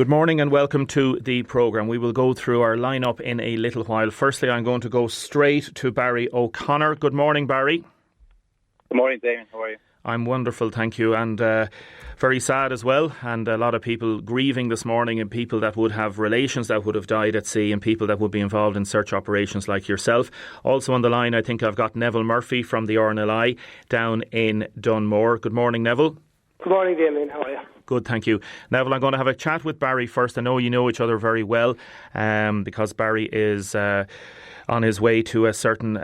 Good morning and welcome to the programme. We will go through our lineup in a little while. Firstly, I'm going to go straight to Barry O'Connor. Good morning, Barry. Good morning, Damien. How are you? I'm wonderful, thank you, and very sad as well, and a lot of people grieving this morning, and people that would have relations that would have died at sea, and people that would be involved in search operations like yourself. Also on the line, I think I've got Neville Murphy from the RNLI down in Dunmore. Good morning, Neville. Good morning, Damien. How are you? Good, thank you. Neville, I'm going to have a chat with Barry first. I know you know each other very well because Barry is on his way to a certain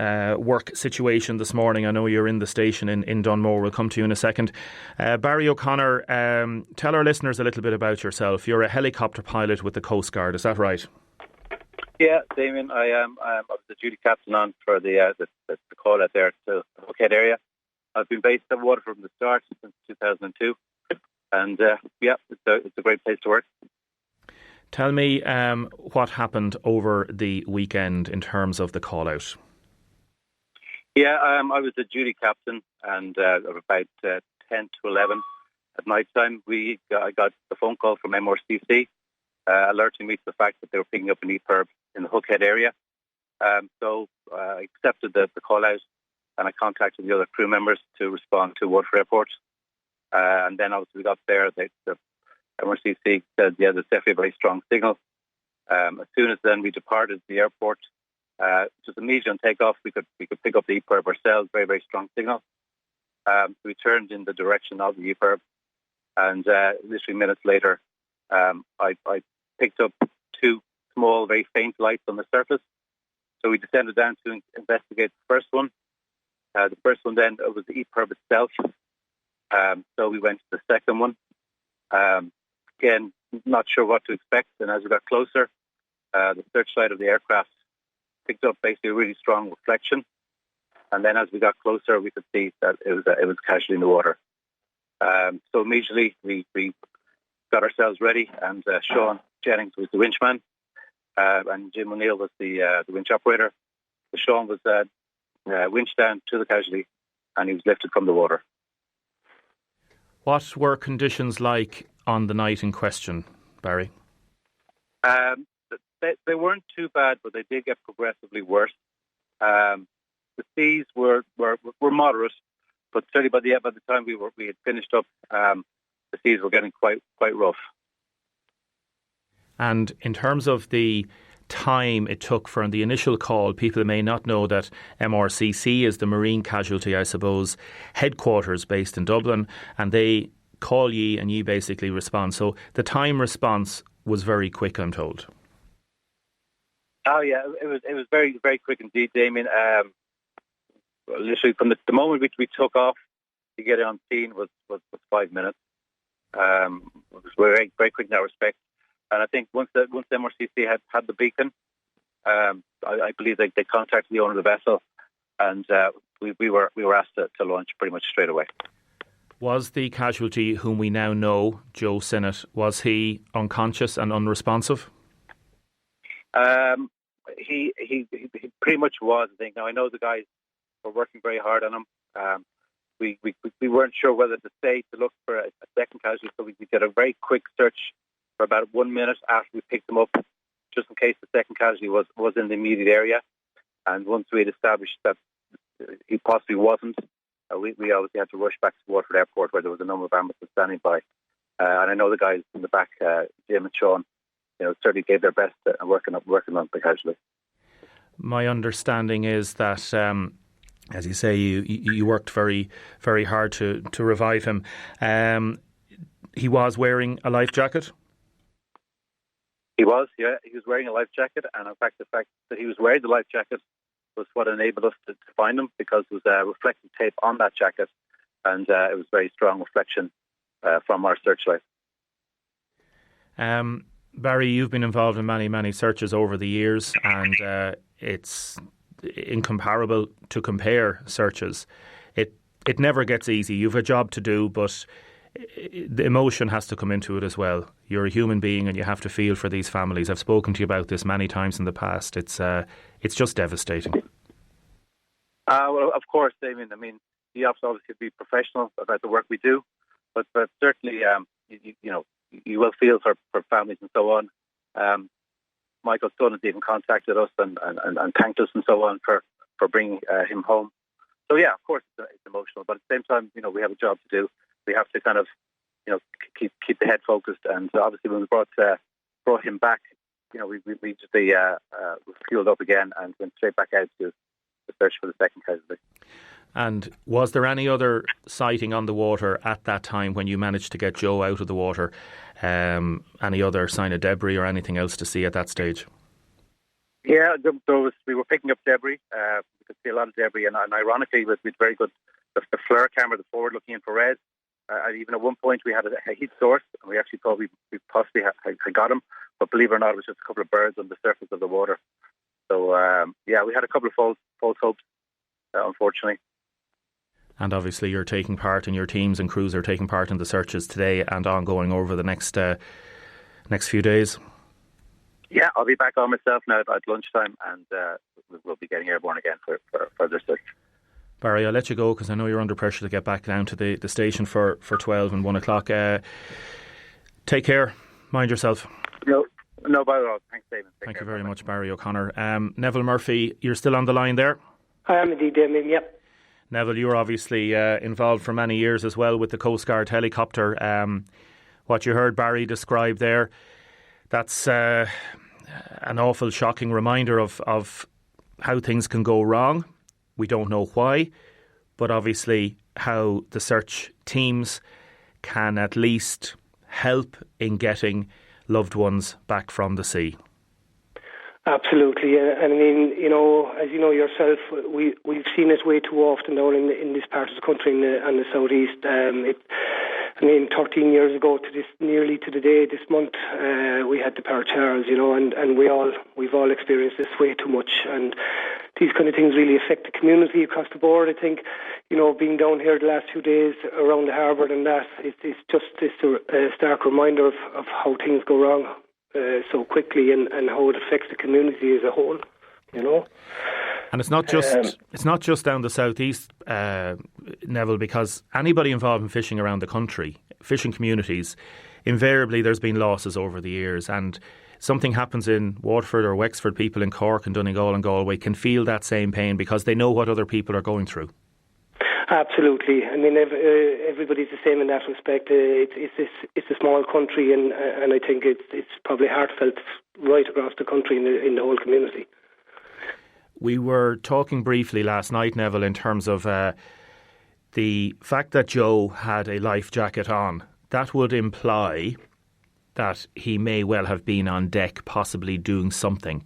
work situation this morning. I know you're in the station in Dunmore. We'll come to you in a second. Barry O'Connor, tell our listeners a little bit about yourself. You're a helicopter pilot with the Coast Guard, is that right? Yeah, Damien, I am. I was the duty captain on for the call out there to the Hookhead area. I've been based at Waterford from the start since 2002. And it's a great place to work. Tell me what happened over the weekend in terms of the call out. Yeah, I was the duty captain, and about 10 to 11 at night time, I got the phone call from MRCC alerting me to the fact that they were picking up an EPIRB in the Hookhead area. So I accepted the call out, and I contacted the other crew members to respond to Waterford Airport. And then obviously we got there, the MRCC said, yeah, there's definitely a very strong signal. As soon as then we departed the airport, just immediately on takeoff, we could pick up the EPIRB ourselves, very, very strong signal. We turned in the direction of the EPIRB, and literally minutes later, I picked up two small, very faint lights on the surface. So we descended down to investigate the first one. The first one then was the EPIRB itself. So we went to the second one. Again, not sure what to expect. And as we got closer, the searchlight of the aircraft picked up basically a really strong reflection. And then as we got closer, we could see that it was casually in the water. So immediately we got ourselves ready, and Sean Jennings was the winchman, and Jim O'Neill was the winch operator. So Sean was winched down to the casualty, and he was lifted from the water. What were conditions like on the night in question, Barry? They weren't too bad, but they did get progressively worse. The seas were moderate, but certainly by the time we had finished up, the seas were getting quite rough. And in terms of the time it took from the initial call, people may not know that MRCC is the Marine Casualty, I suppose, headquarters based in Dublin, and they call ye and ye basically respond. So the time response was very quick, I'm told. Oh yeah, it was very, very quick indeed, Damien. Literally from the moment we took off to get on scene was 5 minutes. It was very, very quick in that respect. And I think once MRCC had the beacon, I believe they contacted the owner of the vessel, and we were asked to launch pretty much straight away. Was the casualty, whom we now know, Joe Sinnott, was he unconscious and unresponsive? He pretty much was, I think. Now I know the guys were working very hard on him. We weren't sure whether to stay to look for a second casualty, so we did a very quick search for about 1 minute after we picked him up, just in case the second casualty was in the immediate area. And once we had established that he possibly wasn't, we obviously had to rush back to Waterford Airport, where there was a number of ambulances standing by. And I know the guys in the back, Jim and Sean, certainly gave their best working on the casualty. My understanding is that, as you say, you worked very, very hard to revive him. He was wearing a life jacket? He was, yeah. He was wearing a life jacket, and in fact, the fact that he was wearing the life jacket was what enabled us to find him, because there was reflective tape on that jacket, and it was very strong reflection from our searchlight. Barry, you've been involved in many, many searches over the years, and it's incomparable to compare searches. It never gets easy. You've a job to do, but the emotion has to come into it as well. You're a human being, and you have to feel for these families. I've spoken to you about this many times in the past. It's just devastating. Well, of course, Damien. I mean, you have to obviously be professional about the work we do, but certainly, you will feel for families and so on. Michael's son has even contacted us and thanked us and so on for bringing him home. So yeah, of course it's emotional, but at the same time, we have a job to do. We have to kind of, keep the head focused. And obviously, when we brought him back, we just fueled up again and went straight back out to search for the second casualty. And was there any other sighting on the water at that time when you managed to get Joe out of the water? Any other sign of debris or anything else to see at that stage? Yeah, we were picking up debris. We could see a lot of debris, and ironically, with very good the flare camera, the forward-looking infrared. Even at one point, we had a heat source, and we actually thought we possibly had got him. But believe it or not, it was just a couple of birds on the surface of the water. So we had a couple of false hopes, unfortunately. And obviously you're taking part, and your teams and crews are taking part in the searches today and ongoing over the next few days. Yeah, I'll be back on myself now at lunchtime, and we'll be getting airborne again for further search. Barry, I'll let you go because I know you're under pressure to get back down to the station for 12 and 1 o'clock. Take care. Mind yourself. No bother at all. Thanks, David. Thank you very much, Barry O'Connor. Neville Murphy, you're still on the line there? I am indeed, Damien, yep. Neville, you were obviously involved for many years as well with the Coast Guard helicopter. What you heard Barry describe there, that's an awful shocking reminder of how things can go wrong. We don't know why, but obviously how the search teams can at least help in getting loved ones back from the sea. Absolutely, and I mean, as you know yourself, we've seen it way too often down in this part of the country and the southeast. 13 years ago nearly to the day this month, we had the Power Charles, and we've all experienced this way too much, and these kind of things really affect the community across the board. I think, being down here the last few days around the harbour and that, it's just a stark reminder of how things go wrong so quickly and how it affects the community as a whole, And it's not just down the southeast, Neville, because anybody involved in fishing around the country, fishing communities, invariably there's been losses over the years, and something happens in Waterford or Wexford, people in Cork and Donegal and Galway can feel that same pain because they know what other people are going through. Absolutely. I mean, everybody's the same in that respect. It's a small country, and I think it's probably heartfelt right across the country in the whole community. We were talking briefly last night, Neville, in terms of the fact that Joe had a life jacket on. That would imply that he may well have been on deck, possibly doing something.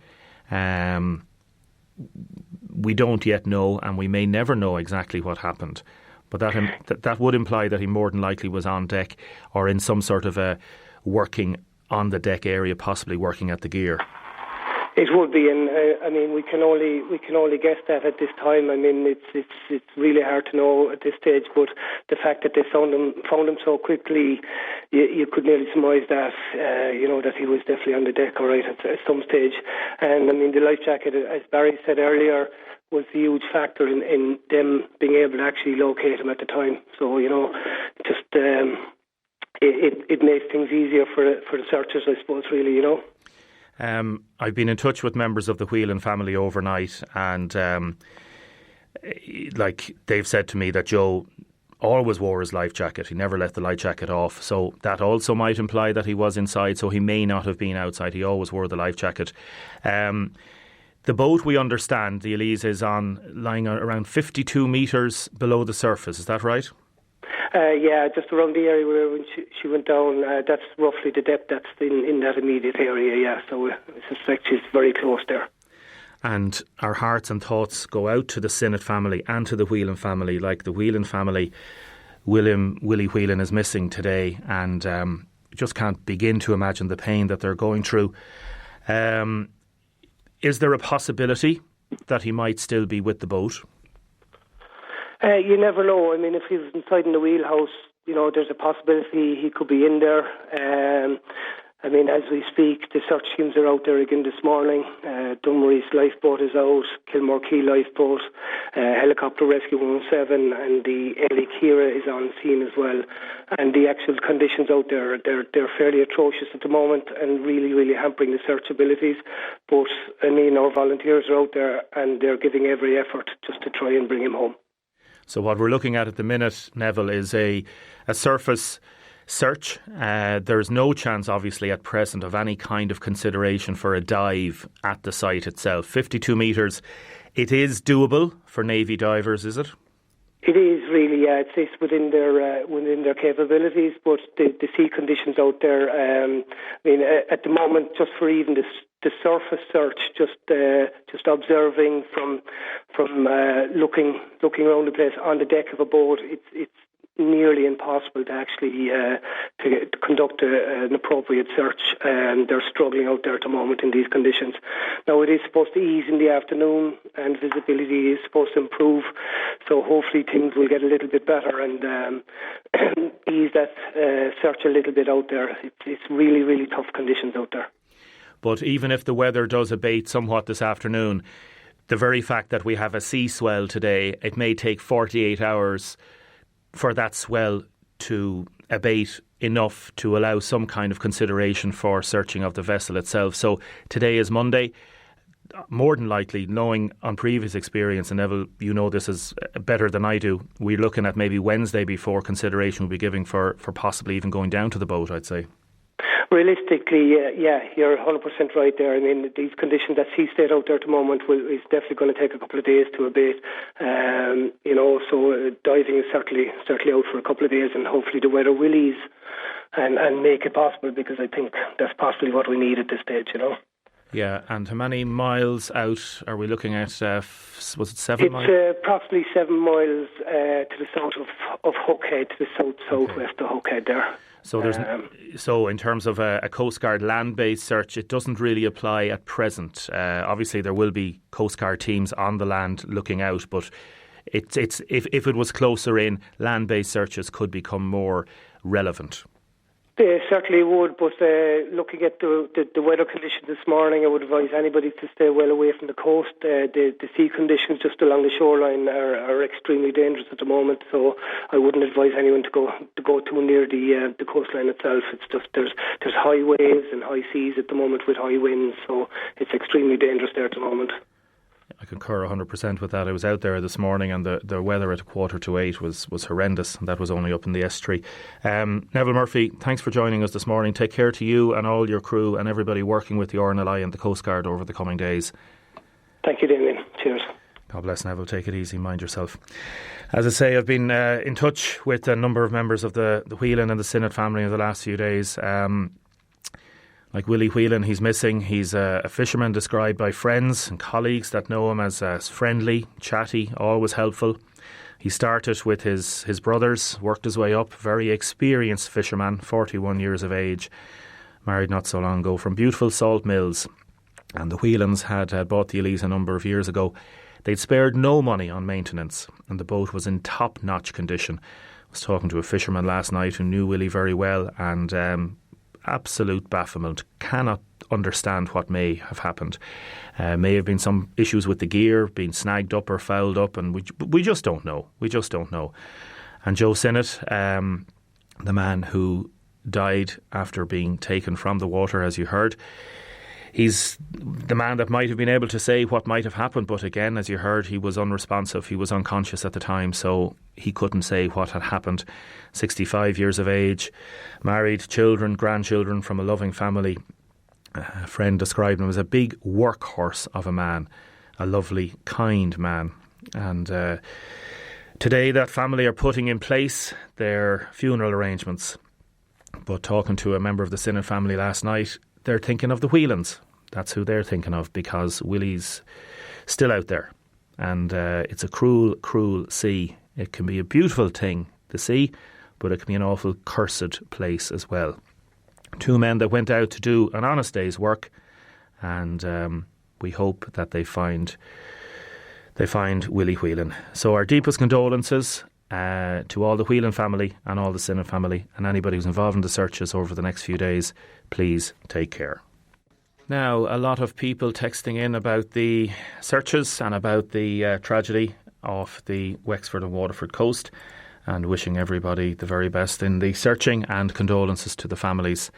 We don't yet know, and we may never know exactly what happened. But that would imply that he more than likely was on deck or in some sort of a working on the deck area, possibly working at the gear. It would be, and we can only guess that at this time. I mean, it's really hard to know at this stage. But the fact that they found him so quickly, you could nearly surmise that that he was definitely on the deck, all right, at some stage. And I mean, the life jacket, as Barry said earlier, was a huge factor in them being able to actually locate him at the time. So just it makes things easier for the searchers, I suppose. Really, I've been in touch with members of the Whelan family overnight, and they've said to me that Joe always wore his life jacket. He never let the life jacket off. So that also might imply that he was inside, so he may not have been outside. He always wore the life jacket. The boat, we understand, the Elise, is lying around 52 metres below the surface. Is that right? Yeah, just around the area where when she went down, that's roughly the depth that's in that immediate area, yeah. So I suspect she's very close there. And our hearts and thoughts go out to the Sinnott family and to the Whelan family. Like the Whelan family, Willie Whelan is missing today, and just can't begin to imagine the pain that they're going through. Is there a possibility that he might still be with the boat? You never know. I mean, if he was inside in the wheelhouse, there's a possibility he could be in there. I mean, as we speak, the search teams are out there again this morning. Dunmary's lifeboat is out, Kilmore Key lifeboat, Helicopter Rescue 107, and the Ailey Kira is on scene as well. And the actual conditions out there, they're fairly atrocious at the moment and really, really hampering the search abilities. But, I mean, our volunteers are out there and they're giving every effort just to try and bring him home. So what we're looking at the minute, Neville, is a surface search. There's no chance, obviously, at present of any kind of consideration for a dive at the site itself. 52 metres, it is doable for Navy divers, is it? It is really, yeah. It's within their capabilities, but the sea conditions out there. I mean, at the moment, just for even the surface search, just observing from looking around the place on the deck of a boat, it's nearly impossible to actually to conduct an appropriate search. They're struggling out there at the moment in these conditions. Now, it is supposed to ease in the afternoon and visibility is supposed to improve, so hopefully things will get a little bit better and ease that search a little bit out there. It's really, really tough conditions out there. But even if the weather does abate somewhat this afternoon, the very fact that we have a sea swell today, it may take 48 hours for that swell to abate enough to allow some kind of consideration for searching of the vessel itself. So today is Monday. More than likely, knowing on previous experience, and Neville, you know this is better than I do, we're looking at maybe Wednesday before consideration will be given for possibly even going down to the boat, I'd say. Realistically, yeah, you're 100% right there. I mean, these conditions, that sea state out there at the moment is definitely going to take a couple of days to abate. So diving is certainly out for a couple of days, and hopefully the weather will ease and make it possible, because I think that's possibly what we need at this stage, Yeah, and how many miles out are we looking at? Was it 7 miles? It's approximately 7 miles to the south of Hookhead, to the southwest of Hookhead there. So so in terms of a Coast Guard land-based search, it doesn't really apply at present. Obviously, there will be Coast Guard teams on the land looking out, but it's if it was closer in, land-based searches could become more relevant. They certainly would, but looking at the weather conditions this morning, I would advise anybody to stay well away from the coast. The sea conditions just along the shoreline are extremely dangerous at the moment, so I wouldn't advise anyone to go too near the coastline itself. It's just there's high waves and high seas at the moment with high winds, so it's extremely dangerous there at the moment. I concur 100% with that. I was out there this morning and the weather at 7:45 was horrendous, and that was only up in the estuary. Neville Murphy, thanks for joining us this morning. Take care to you and all your crew and everybody working with the RNLI and the Coast Guard over the coming days. Thank you, Damien. Cheers. God bless, Neville. Take it easy. Mind yourself. As I say, I've been in touch with a number of members of the Whelan and the Sinnott family in the last few days. Like Willie Whelan, he's missing. He's a fisherman described by friends and colleagues that know him as friendly, chatty, always helpful. He started with his brothers, worked his way up, very experienced fisherman, 41 years of age, married not so long ago, from beautiful Salt Mills. And the Whelans had bought the Elise a number of years ago. They'd spared no money on maintenance, and the boat was in top-notch condition. I was talking to a fisherman last night who knew Willie very well, and absolute bafflement, cannot understand what may have happened. May have been some issues with the gear, being snagged up or fouled up, and we just don't know. We just don't know. And Joe Sinnott, the man who died after being taken from the water, as you heard, he's the man that might have been able to say what might have happened, but again, as you heard, he was unresponsive. He was unconscious at the time, so he couldn't say what had happened. 65 years of age, married, children, grandchildren from a loving family. A friend described him as a big workhorse of a man, a lovely, kind man. And today that family are putting in place their funeral arrangements. But talking to a member of the Sinnott family last night, they're thinking of the Whelans. That's who they're thinking of, because Willie's still out there. And it's a cruel, cruel sea. It can be a beautiful thing, the sea, but it can be an awful cursed place as well. Two men that went out to do an honest day's work, and we hope that they find Willie Whelan. So our deepest condolences to all the Whelan family and all the Sinnott family and anybody who's involved in the searches over the next few days. Please take care. Now, a lot of people texting in about the searches and about the tragedy off the Wexford and Waterford coast, and wishing everybody the very best in the searching, and condolences to the families.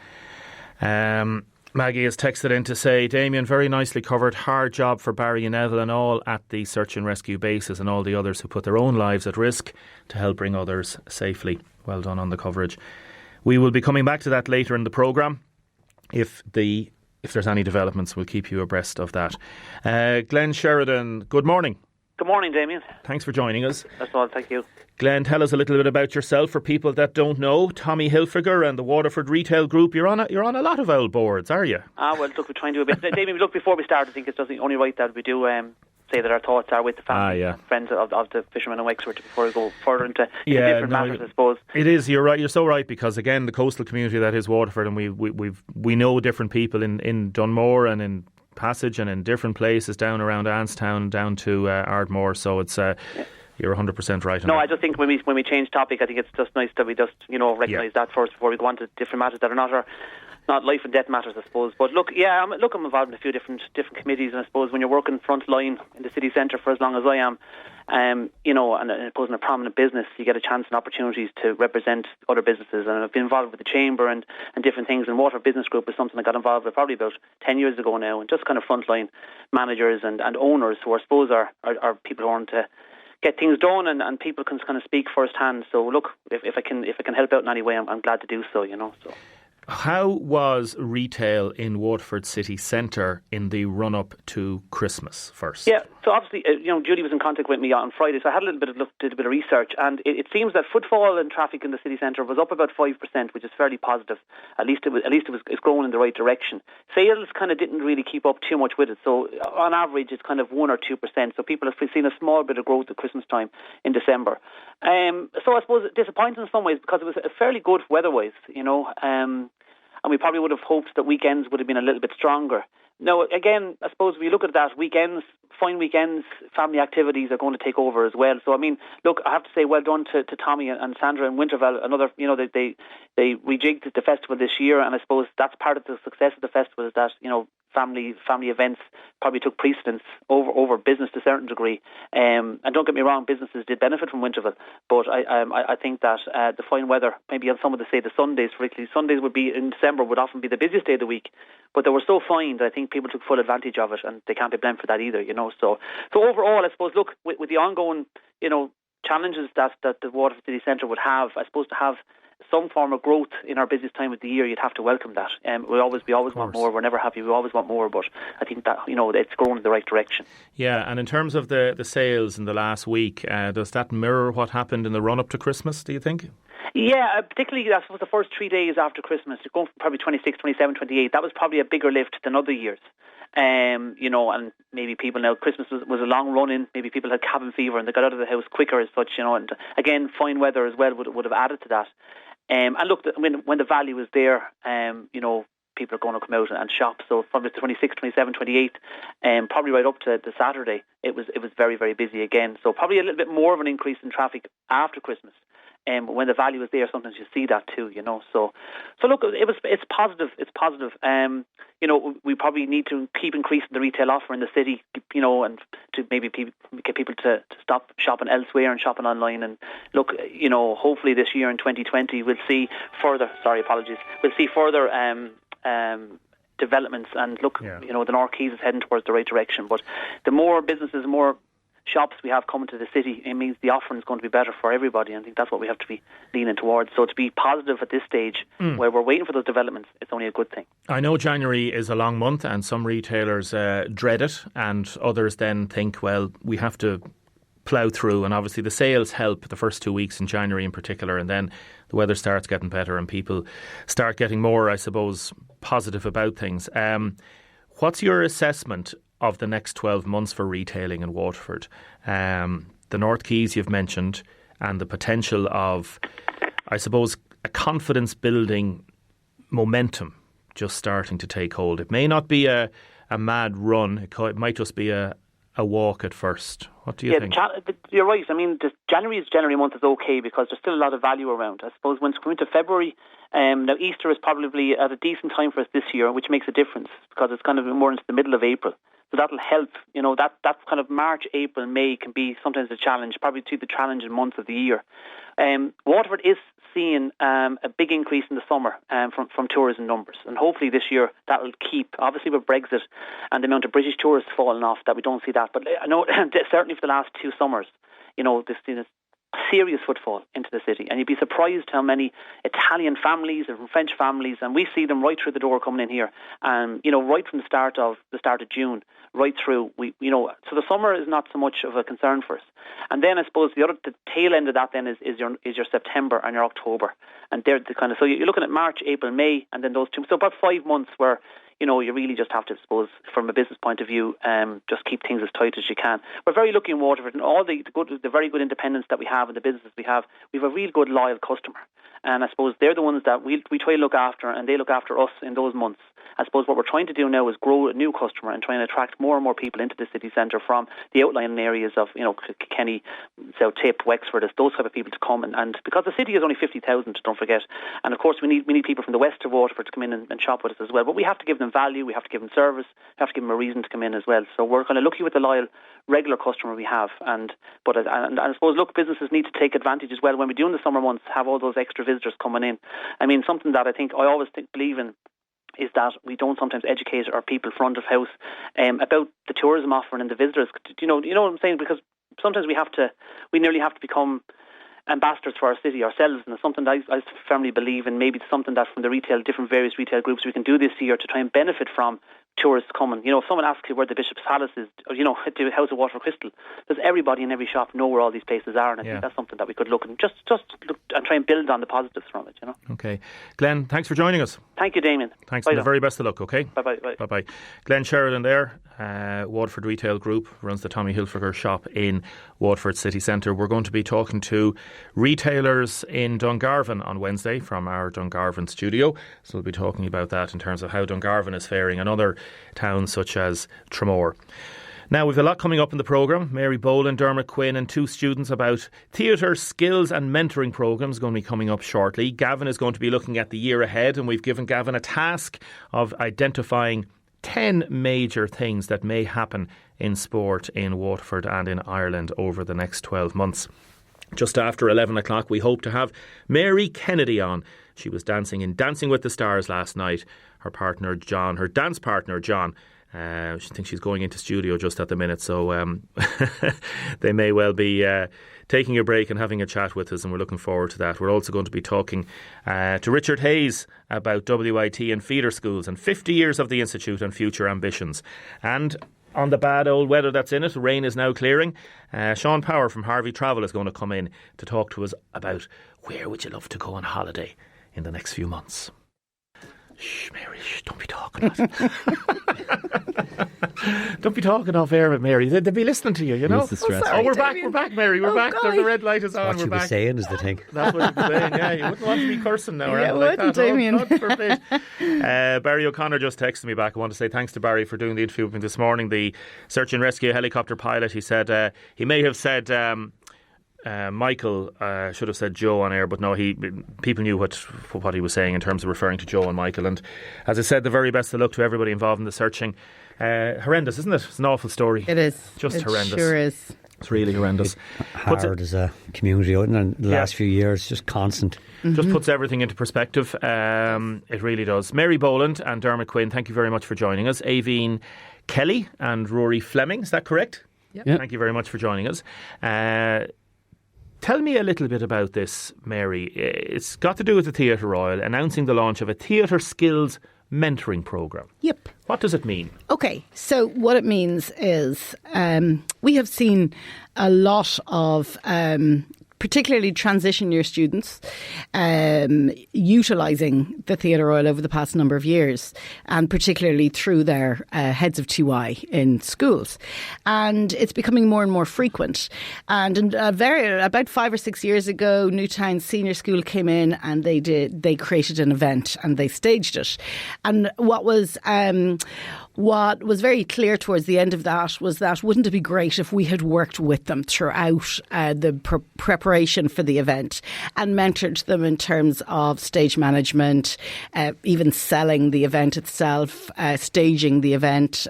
Maggie has texted in to say, Damien, very nicely covered. Hard job for Barry and Neville and all at the search and rescue bases, and all the others who put their own lives at risk to help bring others safely. Well done on the coverage. We will be coming back to that later in the programme. If there's any developments, we'll keep you abreast of that. Glenn Sheridan, good morning. Good morning, Damien. Thanks for joining us. That's all, thank you. Glenn, tell us a little bit about yourself for people that don't know. Tommy Hilfiger and the Waterford Retail Group. You're on a lot of old boards, are you? Well, look, we're trying to do a bit. Damien, look, before we start, I think it's just only right that we do say that our thoughts are with the family and friends of the fishermen in Wexford before we go further into different matters, I suppose. It is, you're right, you're so right, because again, the coastal community that is Waterford, and we know different people in Dunmore and in Passage and in different places down around Anstown, down to Ardmore, so it's... You're 100% right. No, I just think when we change topic, I think it's just nice that we just recognise that first before we go on to different matters that are not life and death matters, I suppose. But look, I'm involved in a few different committees, and I suppose when you're working front line in the city centre for as long as I am, and I suppose in a prominent business, you get a chance and opportunities to represent other businesses. And I've been involved with the Chamber and different things. And Water Business Group is something I got involved with probably about 10 years ago now, and just kind of frontline managers and owners who I suppose are people who want to get things done, and people can kind of speak firsthand. So look, if I can help out in any way, I'm glad to do so. So. How was retail in Waterford city centre in the run-up to Christmas first? Yeah, so obviously, Judy was in contact with me on Friday, so I had a little bit of research, and it seems that footfall and traffic in the city centre was up about 5%, which is fairly positive. At least it's growing in the right direction. Sales kind of didn't really keep up too much with it, so on average it's kind of 1 or 2%. So people have seen a small bit of growth at Christmas time in December. So I suppose disappointing in some ways because it was fairly good weather-wise, and we probably would have hoped that weekends would have been a little bit stronger. Now, again, I suppose if you look at that, fine weekends, family activities are going to take over as well. So, I mean, look, I have to say well done to Tommy and Sandra and Winterville. Another, they rejigged the festival this year, and I suppose that's part of the success of the festival is that, family events probably took precedence over business to a certain degree. And don't get me wrong, businesses did benefit from Winterville, but I think that the fine weather, maybe on some of the Sundays, particularly Sundays would be in December would often be the busiest day of the week, but they were so fine that I think people took full advantage of it, and they can't be blamed for that either. So overall, I suppose, look, with the ongoing challenges that the Waterford City Centre would have, I suppose to have some form of growth in our busiest time of the year, you'd have to welcome that. We always want more. We're never happy. We always want more, but I think that it's growing in the right direction. Yeah, and in terms of the sales in the last week, does that mirror what happened in the run up to Christmas, do you think? Yeah, particularly I suppose the first 3 days after Christmas, going from probably 26, 27, 28, that was probably a bigger lift than other years. And maybe people now, Christmas was a long run in, maybe people had cabin fever and they got out of the house quicker as such, and again, fine weather as well would have added to that. And look, when the value is there, people are going to come out and shop. So from the 26th, 27th, 28th, probably right up to the Saturday, it was very, very busy again. So probably a little bit more of an increase in traffic after Christmas. When the value is there, sometimes you see that too, So look, it's positive. It's positive. We probably need to keep increasing the retail offer in the city, and to maybe get people to stop shopping elsewhere and shopping online. And look, hopefully this year in 2020 we'll see further. We'll see further developments. And look, the North Quays is heading towards the right direction. But the more businesses, more shops we have coming to the city, it means the offering is going to be better for everybody, and I think that's what we have to be leaning towards. So to be positive at this stage, where we're waiting for those developments, it's only a good thing. I know January is a long month, and some retailers dread it, and others then think, well, we have to plough through, and obviously the sales help the first 2 weeks in January in particular, and then the weather starts getting better and people start getting more, I suppose, positive about things. What's your assessment of the next 12 months for retailing in Waterford? The North Quays you've mentioned, and the potential of, I suppose, a confidence-building momentum just starting to take hold. It may not be a mad run. It might just be a walk at first. What do you think? You're right. I mean, January month is okay because there's still a lot of value around. I suppose once we come into February, now Easter is probably at a decent time for us this year, which makes a difference because it's kind of more into the middle of April. So that'll help. That's kind of March, April, May can be sometimes a challenge, probably the challenging months of the year. Waterford is seeing a big increase in the summer from tourism numbers, and hopefully this year that will keep. Obviously with Brexit and the amount of British tourists falling off, that we don't see that. But I know certainly for the last 2 summers, there's been a serious footfall into the city, and you'd be surprised how many Italian families and French families, and we see them right through the door coming in here, and right from the start of June right through. So the summer is not so much of a concern for us. And then I suppose the tail end of that then is your September and your October, and they're the kind of, so you're looking at March, April, May, and then those 2. So about 5 months where you really just have to, I suppose, from a business point of view, just keep things as tight as you can. We're very lucky in Waterford, and all the very good independence that we have and the businesses we have a real good loyal customer. And I suppose they're the ones that we try to look after, and they look after us in those months. I suppose what we're trying to do now is grow a new customer and trying to attract more and more people into the city centre from the outlying areas of, Kenny, South Tip, Wexford, those type of people to come. And because the city is only 50,000, don't forget. And of course we need people from the west of Waterford to come in and shop with us as well. But we have to give them value, we have to give them service, we have to give them a reason to come in as well. So we're kind of lucky with the loyal, regular customer we have. And I suppose, businesses need to take advantage as well when we do in the summer months, have all those extra visitors coming in. I mean, something that I think I always believe in is that we don't sometimes educate our people front of house about the tourism offering and the visitors. You know what I'm saying? Because sometimes we nearly have to become ambassadors for our city ourselves, and it's something that I firmly believe in. Maybe it's something that from the various retail groups we can do this year to try and benefit from tourists coming. If someone asks you where the Bishop's Palace is, or the House of Waterford Crystal, does everybody in every shop know where all these places are? And I think that's something that we could look and just look and try and build on the positives from it. Okay, Glenn, thanks for joining us. Thank you, Damien. Thanks, and the very best of luck. Okay. Bye. Glenn Sheridan there, Waterford Retail Group, runs the Tommy Hilfiger shop in Waterford City Centre. We're going to be talking to retailers in Dungarvan on Wednesday from our Dungarvan studio. So we'll be talking about that in terms of how Dungarvan is faring and other towns such as Tramore. Now, we've a lot coming up in the programme. Mary Boland, Dermot Quinn and 2 students about theatre, skills and mentoring programmes going to be coming up shortly. Gavin is going to be looking at the year ahead, and we've given Gavin a task of identifying 10 major things that may happen in sport in Waterford and in Ireland over the next 12 months. Just after 11 o'clock, we hope to have Mary Kennedy on. She was dancing in Dancing with the Stars last night. Her dance partner, John, she thinks she's going into studio just at the minute, so they may well be taking a break and having a chat with us, and we're looking forward to that. We're also going to be talking to Richard Hayes about WIT and feeder schools and 50 years of the Institute and future ambitions. And on the bad old weather that's in it, rain is now clearing. Sean Power from Harvey Travel is going to come in to talk to us about where would you love to go on holiday in the next few months. Shh, Mary, don't be talking. Don't be talking off air with Mary. They'll be listening to you, The stress. We're back, Mary. We're back. The red light is on. What we're you back. were saying is the thing. That's what you were saying, yeah. You wouldn't want to be cursing now. Yeah, like wouldn't, that. Damien. God forbid. Barry O'Connor just texted me back. I want to say thanks to Barry for doing the interview with me this morning. The search and rescue helicopter pilot, he said, he may have said... Michael should have said Joe on air, but no, people knew what he was saying in terms of referring to Joe and Michael. And as I said, the very best of luck to everybody involved in the searching. Horrendous, isn't it? It's an awful story. It is. Just horrendous. It sure is. It's really horrendous. Hard as a community, and the last few years, just constant. Just puts everything into perspective. It really does. Mary Boland and Dermot Quinn, thank you very much for joining us. Aveen Kelly and Rory Fleming, is that correct? Yep. Yeah. Thank you very much for joining us. Tell me a little bit about this, Mary. It's got to do with the Theatre Royal announcing the launch of a theatre skills mentoring programme. Yep. What does it mean? Okay, so what it means is we have seen a lot of particularly transition year students utilising the Theatre Royal over the past number of years, and particularly through their heads of 2I in schools. And it's becoming more and more frequent. And about 5 or 6 years ago, Newtown Senior School came in and they created an event and they staged it. And what was what was very clear towards the end of that was that wouldn't it be great if we had worked with them throughout the preparation for the event and mentored them in terms of stage management, even selling the event itself, staging the event,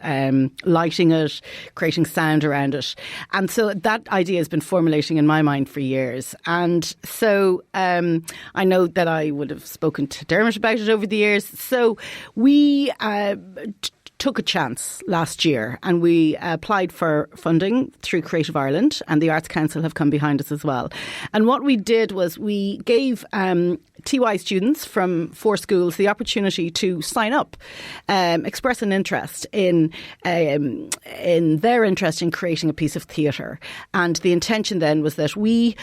lighting it, creating sound around it. And so that idea has been formulating in my mind for years. And so I know that I would have spoken to Dermot about it over the years. So we took a chance last year and we applied for funding through Creative Ireland, and the Arts Council have come behind us as well. And what we did was we gave TY students from 4 schools the opportunity to sign up, express an interest in their interest in creating a piece of theatre. And the intention then was that we,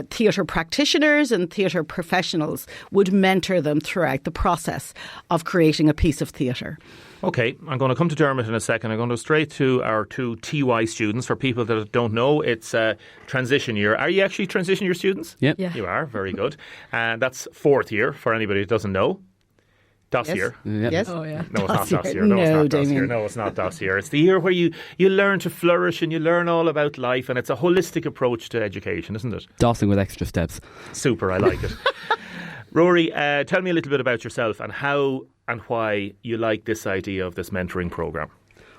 theatre practitioners and theatre professionals, would mentor them throughout the process of creating a piece of theatre. Okay, I'm going to come to Dermot in a second. I'm going to go straight to our 2 TY students. For people that don't know, it's transition year. Are you actually transition year students? Yep. Yeah. You are, very good. And that's 4th year for anybody that doesn't know. Das year. Yep. Yes. No, it's Das not year. das year. No, it's not das year. Damien. No, it's not das year. It's the year where you learn to flourish and you learn all about life, and it's a holistic approach to education, isn't it? Dosing with extra steps. Super, I like it. Rory, tell me a little bit about yourself and how and why you like this idea of this mentoring programme.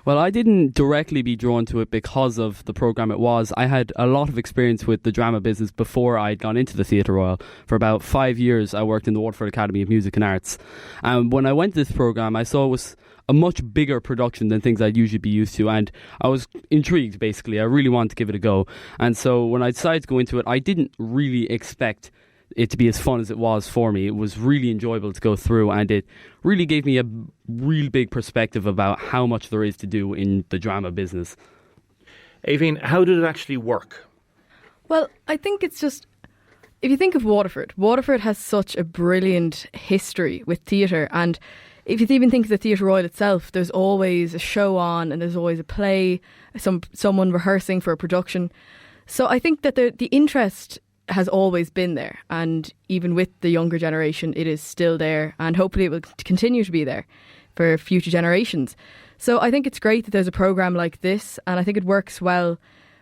Well, I didn't directly be drawn to it because of the programme it was. I had a lot of experience with the drama business before I'd gone into the Theatre Royal. For about 5 years, I worked in the Waterford Academy of Music and Arts. And when I went to this programme, I saw it was a much bigger production than things I'd usually be used to. And I was intrigued, basically. I really wanted to give it a go. And so when I decided to go into it, I didn't really expect it to be as fun as it was for me. It was really enjoyable to go through, and it really gave me a real big perspective about how much there is to do in the drama business. Aveen, how did it actually work? Well, I think it's just, if you think of Waterford has such a brilliant history with theatre, and if you even think of the Theatre Royal itself, there's always a show on and there's always a play, someone rehearsing for a production. So I think that the interest has always been there, and even with the younger generation it is still there, and hopefully it will continue to be there for future generations. So I think it's great that there's a programme like this, and I think it works well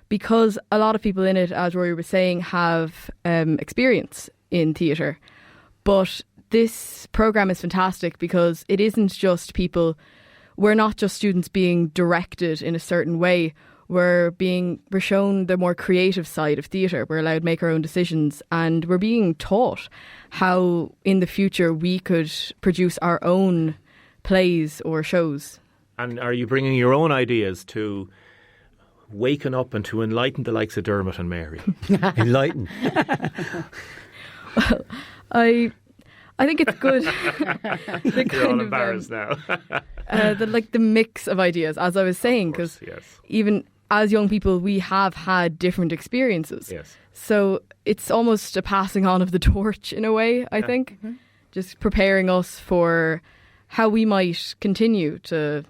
because a lot of people in it, as Rory was saying, have experience in theatre. But this programme is fantastic because it isn't just people, we're not just students being directed in a certain way. We're shown the more creative side of theatre. We're allowed to make our own decisions, and we're being taught how in the future we could produce our own plays or shows. And are you bringing your own ideas to waken up and to enlighten the likes of Dermot and Mary? Enlighten. Well, I think it's good. You're all embarrassed now. The mix of ideas, as I was saying, because even as young people, we have had different experiences. Yes. So it's almost a passing on of the torch in a way, I think. Mm-hmm. Just preparing us for how we might continue to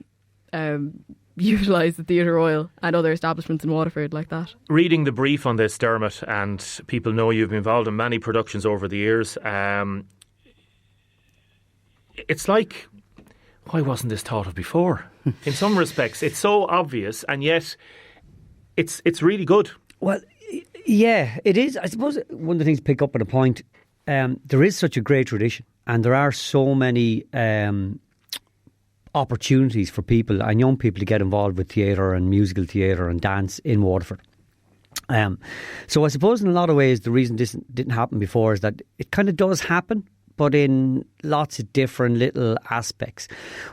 utilise the Theatre Royal and other establishments in Waterford like that. Reading the brief on this, Dermot, and people know you've been involved in many productions over the years, it's like, why wasn't this thought of before? In some respects, it's so obvious, and yet it's really good. Well, yeah, it is. I suppose one of the things to pick up on a point, there is such a great tradition, and there are so many opportunities for people and young people to get involved with theatre and musical theatre and dance in Waterford. So I suppose in a lot of ways the reason this didn't happen before is that it kind of does happen, but in lots of different little aspects.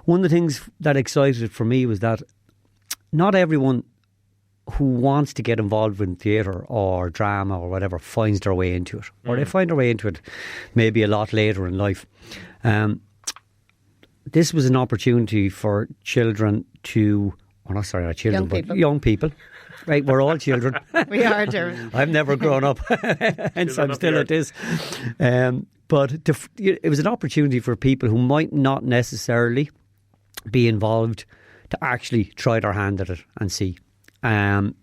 One of the things that excited it for me was that not everyone who wants to get involved in theatre or drama or whatever finds their way into it. Or they find their way into it maybe a lot later in life. This was an opportunity for children to... Oh, not sorry, not children, but young people. Right, we're all children. We are, Dermot. I've never grown up, hence I'm still at this. But it was an opportunity for people who might not necessarily be involved to actually try their hand at it and see. And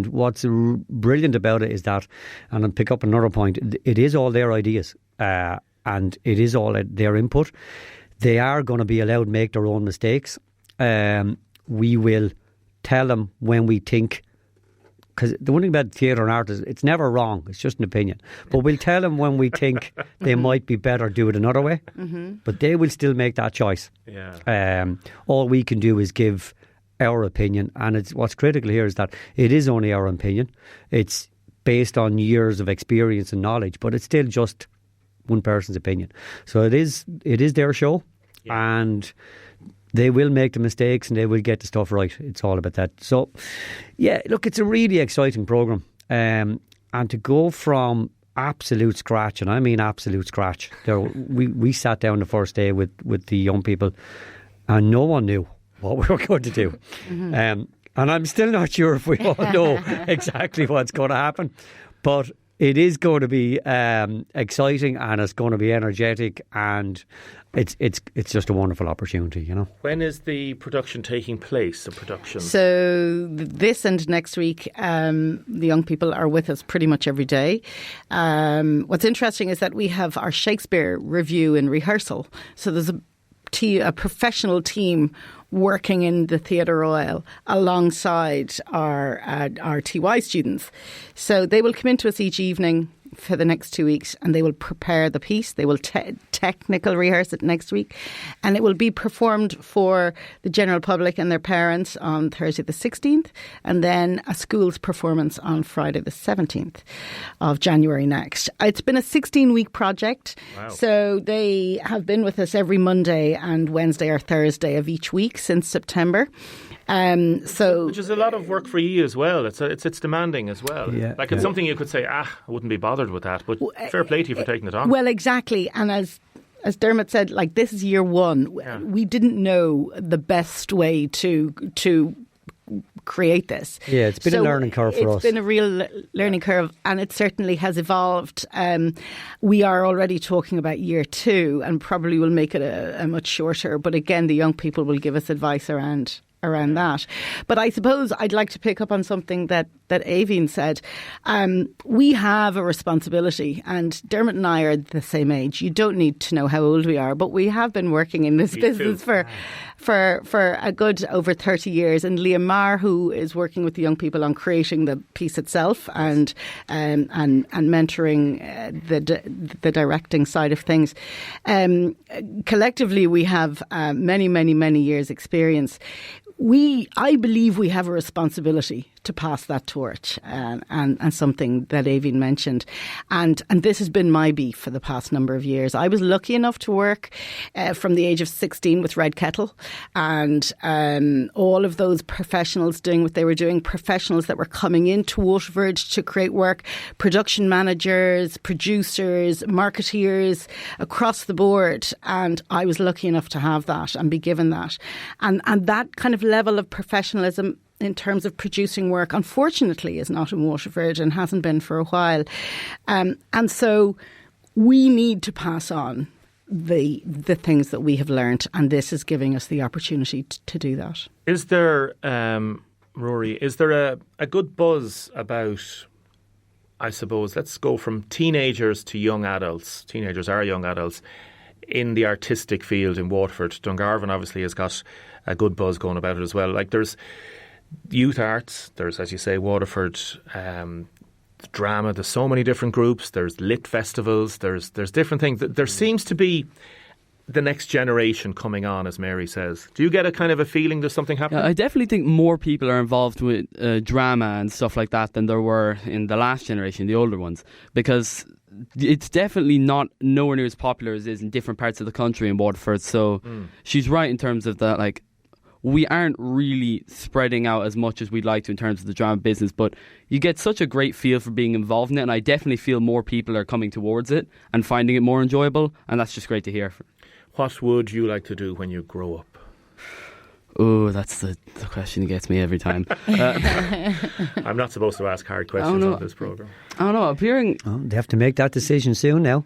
what's brilliant about it is that, and I'll pick up another point, it is all their ideas and it is all their input. They are going to be allowed to make their own mistakes. we will tell them when we think, because the one thing about theatre and art is it's never wrong, it's just an opinion, but we'll tell them when we think they might be better do it another way, but they will still make that choice. All we can do is give our opinion, and it's what's critical here is that it is only our opinion. It's based on years of experience and knowledge, but it's still just one person's opinion. So it is their show, and they will make the mistakes and they will get the stuff right. It's all about that. So, yeah, look, it's a really exciting programme. And to go from absolute scratch, and I mean absolute scratch, we sat down the first day with the young people and no one knew what we were going to do. And I'm still not sure if we all know exactly what's going to happen. But it is going to be exciting, and it's going to be energetic, and it's just a wonderful opportunity, you know. When is the production taking place? The production. So this and next week, the young people are with us pretty much every day. What's interesting is that we have our Shakespeare review and rehearsal. So there's a professional team working in the Theatre Royal alongside our TY students. So they will come into us each evening for the next 2 weeks, and they will prepare the piece. They will technical rehearse it next week, and it will be performed for the general public and their parents on Thursday the 16th, and then a school's performance on Friday the 17th of January next. It's been a 16-week project. Wow. So they have been with us every Monday and Wednesday or Thursday of each week since September. Which is a lot of work for you as well. It's demanding as well. It's something you could say, I wouldn't be bothered with that, but fair play to you for taking it on. Well, exactly. And as Dermot said, like, this is year one. We didn't know the best way to create this. Yeah, it's been a learning curve for us. It's been a real learning curve, and it certainly has evolved. We are already talking about year two, and probably will make it a much shorter. But again, the young people will give us advice around that. But I suppose I'd like to pick up on something that Aoibhinn said. We have a responsibility, and Dermot and I are the same age. You don't need to know how old we are, but we have been working in this business for a good over 30 years. And Liam Marr, who is working with the young people on creating the piece itself and mentoring the directing side of things. Collectively, we have many years' experience. I believe we have a responsibility to pass that torch, and something that Aoibhinn mentioned. And this has been my beef for the past number of years. I was lucky enough to work from the age of 16 with Red Kettle, and all of those professionals doing what they were doing, professionals that were coming into Waterford to create work, production managers, producers, marketeers, across the board. And I was lucky enough to have that and be given that. And that kind of level of professionalism in terms of producing work, unfortunately, is not in Waterford and hasn't been for a while. And so we need to pass on the things that we have learnt, and this is giving us the opportunity to do that. Is there, Rory, is there a good buzz about, I suppose, let's go from teenagers to young adults. Teenagers are young adults in the artistic field in Waterford. Dungarvan obviously has got a good buzz going about it as well. Like, there's youth arts, there's, as you say, Waterford drama, there's so many different groups, there's lit festivals, there's different things. There seems to be the next generation coming on, as Mary says. Do you get a kind of a feeling there's something happening? I definitely think more people are involved with drama and stuff like that than there were in the last generation, the older ones, because it's definitely not nowhere near as popular as it is in different parts of the country in Waterford. So she's right in terms of that, like, we aren't really spreading out as much as we'd like to in terms of the drama business, but you get such a great feel for being involved in it, and I definitely feel more people are coming towards it and finding it more enjoyable, and that's just great to hear. What would you like to do when you grow up? Oh, that's the question that gets me every time. I'm not supposed to ask hard questions on this programme. I don't know, appearing... Oh, they have to make that decision soon now.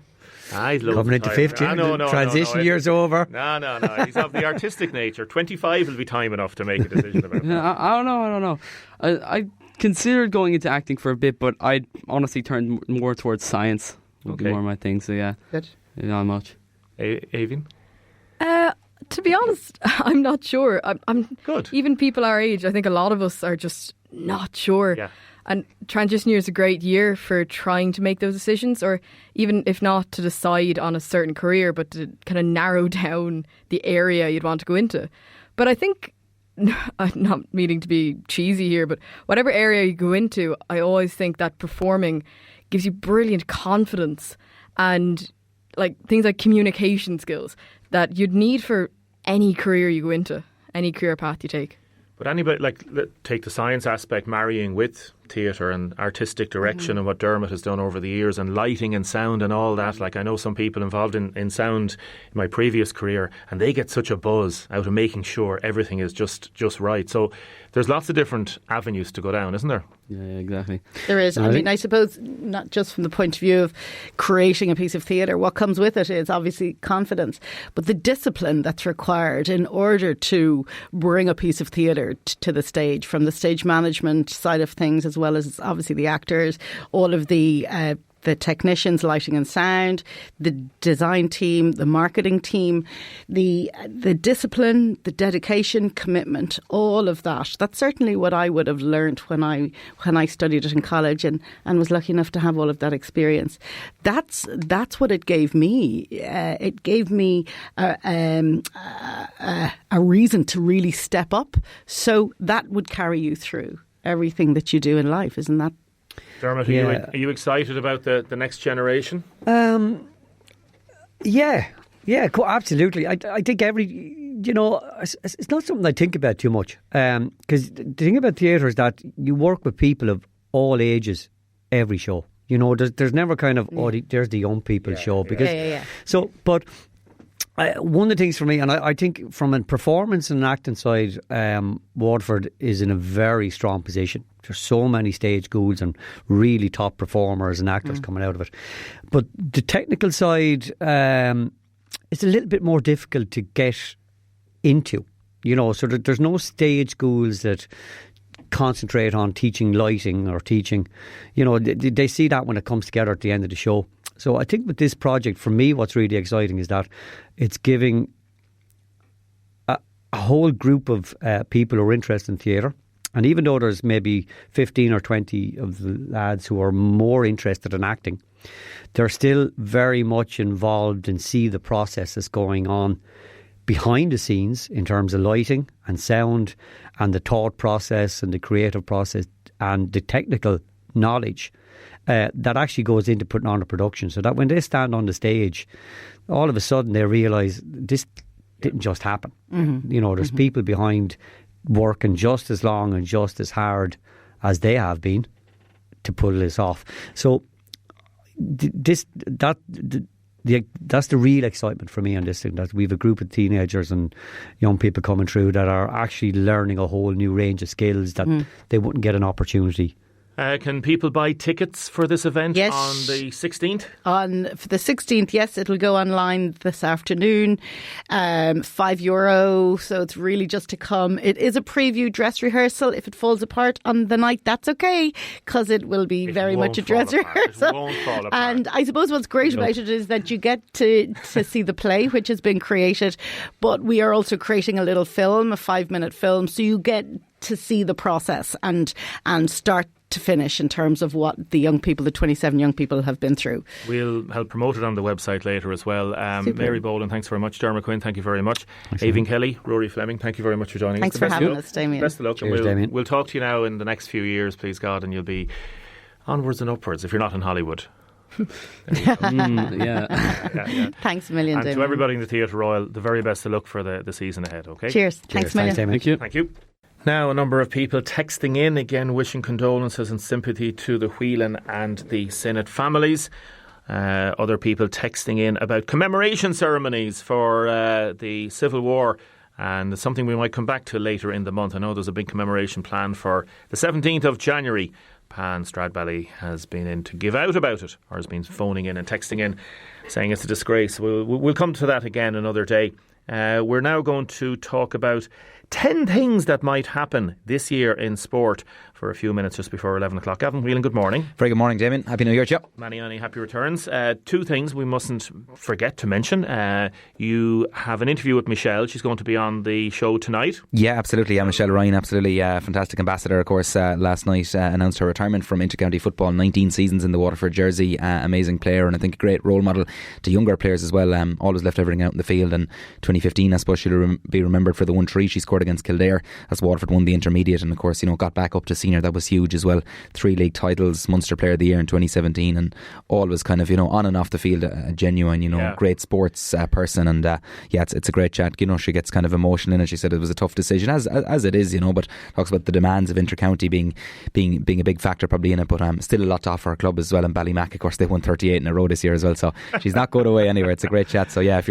Coming into 50, transition year's over. No. He's of the artistic nature. 25 will be time enough to make a decision about that. I don't know. I considered going into acting for a bit, but I'd honestly turned more towards science. Would be more my thing, so yeah. Good. Not much. Aoibhinn? To be honest, I'm not sure. I'm Good. Even people our age, I think a lot of us are just not sure. Yeah. And transition year is a great year for trying to make those decisions, or even if not to decide on a certain career, but to kind of narrow down the area you'd want to go into. But I think, I'm not meaning to be cheesy here, but whatever area you go into, I always think that performing gives you brilliant confidence and like things like communication skills that you'd need for any career you go into, any career path you take. But anybody, take the science aspect, marrying with theatre and artistic direction and what Dermot has done over the years, and lighting and sound and all that. Like, I know some people involved in sound in my previous career, and they get such a buzz out of making sure everything is just right. So there's lots of different avenues to go down, isn't there? Yeah, exactly. There is. I mean, I suppose not just from the point of view of creating a piece of theatre, what comes with it is obviously confidence, but the discipline that's required in order to bring a piece of theatre to the stage, from the stage management side of things, as well as obviously the actors, all of the technicians, lighting and sound, the design team, the marketing team, the discipline, the dedication, commitment, all of that. That's certainly what I would have learned when I studied it in college and was lucky enough to have all of that experience. That's what it gave me. It gave me a reason to really step up. So that would carry you through everything that you do in life, isn't that? Dermot, are you excited about the next generation? Yeah, absolutely. I think it's not something I think about too much. Because the thing about theatre is that you work with people of all ages every show. You know, there's never kind of, there's the young people show. Because So, but one of the things for me, and I think from a performance and acting side, Waterford is in a very strong position. There's so many stage schools and really top performers and actors coming out of it. But the technical side, it's a little bit more difficult to get into. You know, so there's no stage schools that concentrate on teaching lighting or teaching. You know, they see that when it comes together at the end of the show. So I think with this project, for me, what's really exciting is that it's giving a whole group of people who are interested in theatre. And even though there's maybe 15 or 20 of the lads who are more interested in acting, they're still very much involved and see the processes going on behind the scenes in terms of lighting and sound and the thought process and the creative process and the technical knowledge that actually goes into putting on a production, so that when they stand on the stage, all of a sudden they realise this didn't just happen. You know, there's people behind working just as long and just as hard as they have been to pull this off. So that's the real excitement for me on this thing, that we have a group of teenagers and young people coming through that are actually learning a whole new range of skills that they wouldn't get an opportunity. Can people buy tickets for this event on the 16th? For the 16th, yes, it'll go online this afternoon. €5, so it's really just to come. It is a preview dress rehearsal. If it falls apart on the night, that's okay, because it will be very much a dress rehearsal. It won't fall apart. And I suppose what's great about it is that you get to see the play, which has been created, but we are also creating a little film, a 5-minute film, so you get to see the process and start to finish in terms of what the young people, the 27 young people, have been through. We'll help promote it on the website later as well. Mary Boland, thanks very much. Dermot Quinn, thank you very much. Aoibhinn Kelly, Rory Fleming, thank you very much for joining us. Thanks for having us, Damien. Best of luck. Cheers, Damien. We'll talk to you now in the next few years, please God, and you'll be onwards and upwards if you're not in Hollywood. Thanks a million, and Damien. to everybody in the Theatre Royal, the very best of luck for the season ahead, okay? Cheers. Thanks a million. Thank you. Thank you. Now, a number of people texting in, again wishing condolences and sympathy to the Whelan and the Sinnott families. Other people texting in about commemoration ceremonies for the Civil War, and it's something we might come back to later in the month. I know there's a big commemoration plan for the 17th of January. Pan Stradbally has been in to give out about it, or has been phoning in and texting in saying it's a disgrace. We'll come to that again another day. We're now going to talk about 10 things that might happen this year in sport for a few minutes just before 11 o'clock. Gavin Whelan, good morning. Very good morning, Damien. Happy New Year to you. Many happy returns. 2 things we mustn't forget to mention. You have an interview with Michelle. She's going to be on the show tonight. Yeah, absolutely. Yeah, Michelle Ryan, absolutely fantastic ambassador, of course. Last night announced her retirement from intercounty football. 19 seasons in the Waterford jersey. Amazing player, and I think a great role model to younger players as well. Always left everything out in the field. And 2015, I suppose she'll be remembered for the 1-3 she scored against Kildare as Waterford won the intermediate, and of course, got back up to senior. That was huge as well. 3 league titles, Munster Player of the Year in 2017, and always kind of on and off the field a genuine great sports person. And it's a great chat. She gets kind of emotional in it. She said it was a tough decision, as it is, but talks about the demands of intercounty being a big factor probably in it, but still a lot to offer her club as well. And Ballymac, of course, they won 38 in a row this year as well, so she's not going away anywhere. It's a great chat. So yeah, if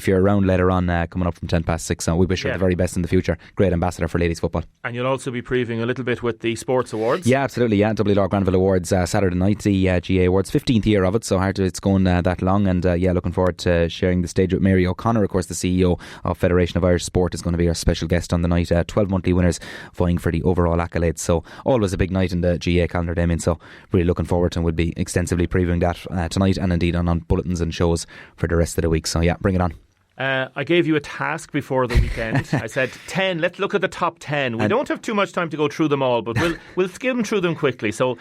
you're around later on, coming up from 6:10, so we wish her the very best in the future. Great ambassador for ladies football. And you'll also be previewing a little bit with the Sports Awards. Yeah, absolutely. Yeah, W. Lord Granville Awards Saturday night, the GA Awards, 15th year of it, so it's going that long. And looking forward to sharing the stage with Mary O'Connor, of course, the CEO of Federation of Irish Sport, is going to be our special guest on the night. 12 monthly winners vying for the overall accolades, so always a big night in the GA calendar, Damien, so really looking forward to, and we'll be extensively previewing that tonight, and indeed on bulletins and shows for the rest of the week. So yeah, bring it on. I gave you a task before the weekend. I said 10. Let's look at the top 10. We don't have too much time to go through them all, but we'll skim through them quickly. So,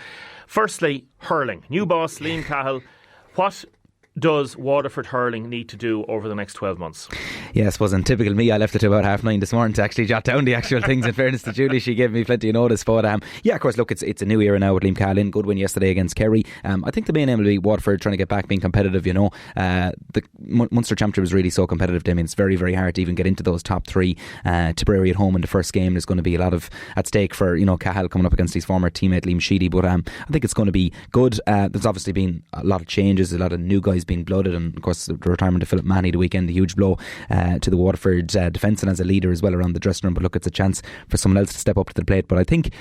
firstly, hurling. New boss Liam Cahill. What does Waterford hurling need to do over the next 12 months? Yeah, I suppose in typical me, I left it to about 9:30 this morning to actually jot down the actual things. In fairness to Julie, she gave me plenty of notice. But of course, look, it's a new era now with Liam Cahill in. Good win yesterday against Kerry. I think the main aim will be Waterford trying to get back, being competitive. The Munster Championship was really so competitive. I mean, it's very, very hard to even get into those top 3. Tipperary at home in the first game. There's going to be a lot of at stake for Cahill coming up against his former teammate Liam Sheedy. But I think it's going to be good. There's obviously been a lot of changes, a lot of new guys being blooded, and of course the retirement of Philip Manny the weekend, a huge blow to the Waterford defence and as a leader as well around the dressing room. But look, it's a chance for someone else to step up to the plate. But I think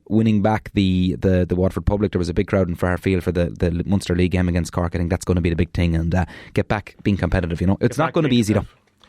winning back the Waterford public, there was a big crowd in Fairfield for the Munster League game against Cork. I think that's going to be the big thing, and get back being competitive. It's not going to be easy though.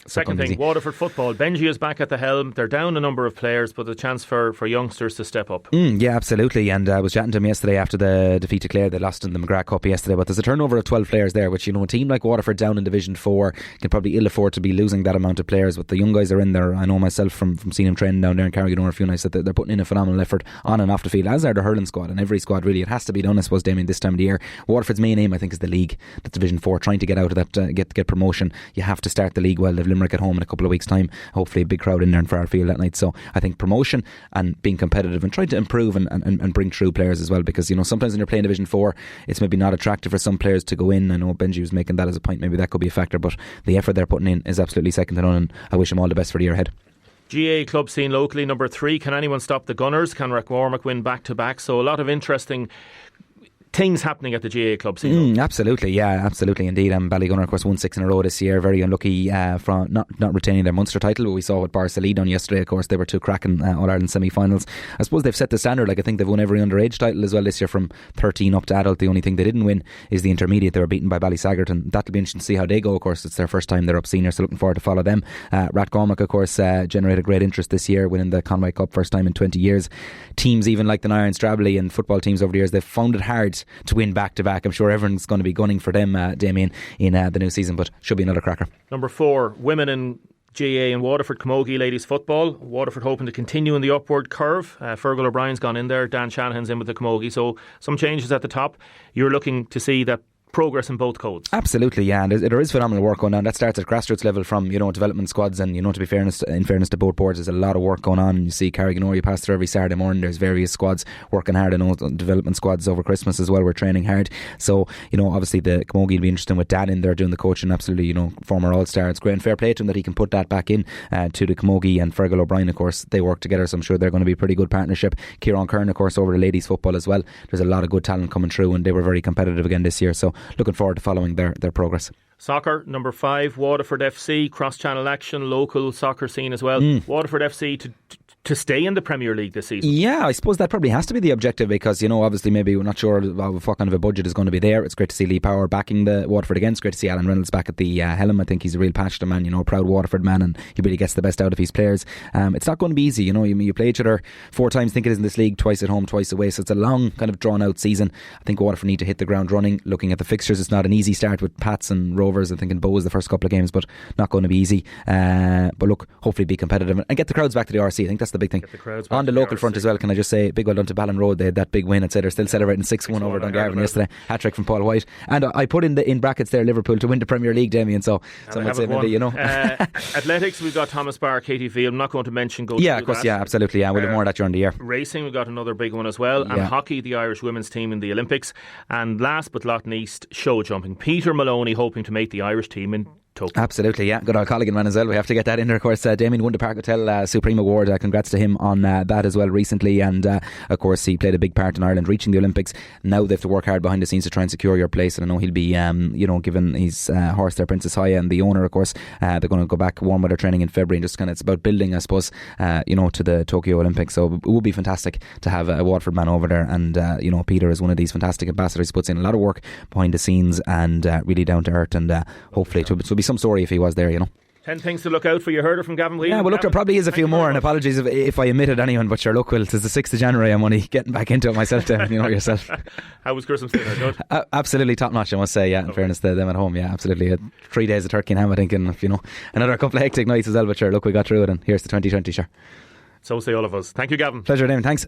Second thing, Waterford football. Benji is back at the helm. They're down a number of players, but a chance for youngsters to step up. Yeah, absolutely. And I was chatting to him yesterday after the defeat to Clare. They lost in the McGrath Cup yesterday, but there's a turnover of 12 players there, which a team like Waterford down in Division 4 can probably ill afford to be losing that amount of players. But the young guys are in there. I know myself from seeing them training down there in Carrigadoon a few nights that they're putting in a phenomenal effort on and off the field, as are the hurling squad, and every squad really. It has to be done, I suppose, Damien, this time of the year. Waterford's main aim, I think, is the league. That's Division 4, trying to get out of that, get promotion. You have to start the league well. They've Limerick at home in a couple of weeks' time. Hopefully a big crowd in there in Fairfield that night. So I think promotion and being competitive and trying to improve and bring through players as well, because sometimes when you're playing Division 4 it's maybe not attractive for some players to go in. I know Benji was making that as a point, maybe that could be a factor, but the effort they're putting in is absolutely second to none, and I wish them all the best for the year ahead. GA club scene locally, number 3. Can anyone stop the Gunners? Can Rathcormac win back to back? So a lot of interesting things happening at the GA club scene. Absolutely, yeah, absolutely indeed. Ballygunner, of course, won 6 in a row this year. Very unlucky from not retaining their Munster title, but we saw what Barcelona done yesterday. Of course, they were 2 cracking All-Ireland semi-finals. I suppose they've set the standard. I think they've won every underage title as well this year, from 13 up to adult. The only thing they didn't win is the intermediate. They were beaten by Ballysaggart, and that'll be interesting to see how they go. Of course, it's their first time they're up senior, so looking forward to follow them. Rathcormac, of course, generated great interest this year, winning the Conway Cup, first time in 20 years. Teams even like the Nairn Stradley and football teams over the years, they've found it hard to win back to back. I'm sure everyone's going to be gunning for them, Damien, in the new season, but should be another cracker. Number 4, women in GA and Waterford Camogie ladies football. Waterford hoping to continue in the upward curve. Fergal O'Brien's gone in there, Dan Shanahan's in with the Camogie, so some changes at the top. You're looking to see that progress in both codes. Absolutely, yeah, and there is phenomenal work going on. That starts at grassroots level from development squads, and to be in fairness to both boards, there's a lot of work going on. You see Carrigadoon, you pass through every Saturday morning, there's various squads working hard. I know development squads over Christmas as well, we're training hard. So obviously the Camogie will be interesting with Dan in there doing the coaching. Absolutely, former All-Star. It's great and fair play to him that he can put that back in to the Camogie. And Fergal O'Brien, of course, they work together, so I'm sure they're going to be a pretty good partnership. Kieran Kern, of course, over the ladies football as well. There's a lot of good talent coming through, and they were very competitive again this year, so looking forward to following their progress. Soccer, number 5, Waterford FC, cross-channel action, local soccer scene as well. Waterford FC to stay in the Premier League this season? Yeah, I suppose that probably has to be the objective because, obviously maybe we're not sure of what kind of a budget is going to be there. It's great to see Lee Power backing the Waterford again. It's great to see Alan Reynolds back at the helm. I think he's a real patch to man, a proud Waterford man, and he really gets the best out of his players. It's not going to be easy, you play each other 4 times, think it is in this league, twice at home, twice away, so it's a long kind of drawn out season. I think Waterford need to hit the ground running. Looking at the fixtures, it's not an easy start with Pats and Rovers. I think in Bows the first couple of games, but not going to be easy. But look, hopefully be competitive and get the crowds back to the RC. I think that's the big thing. On the local front as well, can I just say big well done to Ballon Road. They had that big win. I'd say they're still celebrating 6-1 over Dungarvan yesterday. Hat-trick from Paul White, and I put in brackets there Liverpool to win the Premier League, Damien, so some would say maybe Athletics, we've got Thomas Barr, Katie Field. I'm not going to mention of course, absolutely, we'll have more of that during the year. Racing, we've got another big one as well, and hockey, the Irish women's team in the Olympics, and last but not least, show jumping. Peter Maloney hoping to make the Irish team in Tokyo. Absolutely, yeah. Good old Colligan man as well. We have to get that in there, of course. Damien won the Park Hotel Supreme Award. Congrats to him on that as well recently. And of course, he played a big part in Ireland reaching the Olympics. Now they have to work hard behind the scenes to try and secure your place. And I know he'll be, given his horse there, Princess Haya, and the owner, of course. They're going to go back warm weather training in February, and just kind of it's about building, I suppose, to the Tokyo Olympics. So it would be fantastic to have a Waterford man over there. And Peter is one of these fantastic ambassadors. He puts in a lot of work behind the scenes and really down to earth. And hopefully it will be some story if he was there. 10 things to look out for. You heard it from Gavin Whelan. Yeah, well, look, there probably is a few more, and apologies if I omitted anyone, but sure, look, it's the 6th of January. I'm only getting back into it myself, yourself. How was Christmas dinner? Good? Absolutely top notch, I must say, in fairness to them at home, absolutely. 3 days of turkey and ham, I think, and another couple of hectic nights as well, but sure, look, we got through it, and here's the 2020, sure. So say all of us. Thank you, Gavin. Pleasure, Damien, thanks.